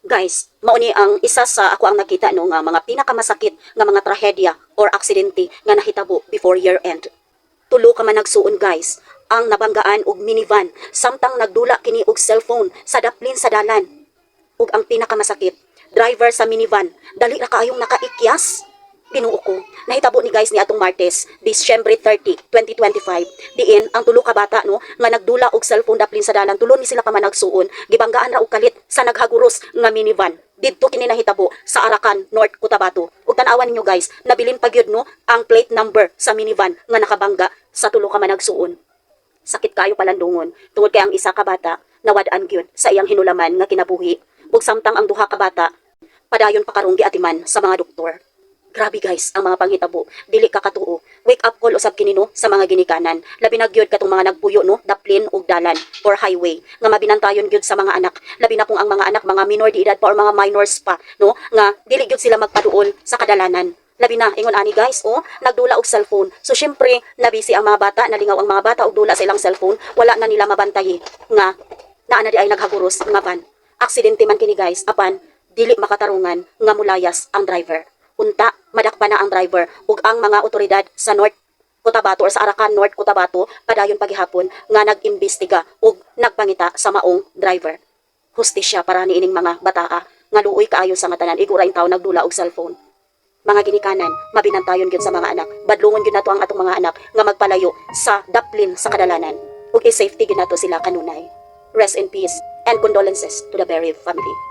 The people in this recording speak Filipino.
Guys, mauni ang isa sa ako ang nakita no nga mga pinakamasakit nga mga trahedya or aksidente nga nahitabo before year end. Tulo ka man nagsuon guys, ang nabanggaan og minivan samtang nagdula kini og cellphone sa daplin sa dalan. Ug ang pinakamasakit, driver sa minivan dali ra kaayong nakaikyas. Ginoo ko, nahitabo ni guys ni atong Martes, Disyembre 30, 2025. Diin ang tulo ka bata no nga nagdula og cellphone daplin sa dalan, tulo ni sila ka man nagsuon, gibanggaan ra og kalit sa naghaguros nga minivan. Didto kini nahitabo sa Arakan, North Cotabato. Ug tan-awan ninyo guys, nabilin pa gyud no ang plate number sa minivan nga nakabangga sa tulo ka man nagsuon. Sakit kayo palandungon tungod kay ang isa ka bata nawad-an gyud sa iyang hinulaman nga kinabuhi. Ug samtang ang duha ka bata padayon pa karong giatiman sa mga doktor. Grabe guys, ang mga panghitabo, dili ka katuo. Wake up call usab kini no sa mga ginikanan. Labi na gyud katong mga nagpuyo no, daplin ug dalan or highway nga mabinantayon gyud sa mga anak. Labi na kung ang mga anak mga minor de edad pa or mga minors pa no nga dili gyud sila magpaduol sa kadalanan. Labi na ingon ani guys, oh, nagdula og cellphone. So syempre, nabisi ang mga bata, nalingaw ang mga bata og dula sa ilang cellphone, wala na nila mabantayi nga naa di ay naghaguros nga van. Aksidente man kini guys, apan dili makatarungan nga mulayas ang driver. Unta, madakpa na ang driver ug ang mga otoridad sa North Cotabato or sa Arakan, North Cotabato padayon paghihapon nga nag-imbestiga ug nagpangita sa maong driver. Hustisya para niining mga bataa nga luoy kaayo sa matanan iguraing tawo nagdula og cellphone. Mga ginikanan, mabinantayon gyud sa mga anak. Badlungon gyud nato ang atong mga anak nga magpalayo sa daplin sa kadalanan. Ug i-safety gyud nato sila kanunay. Rest in peace and condolences to the bereaved family.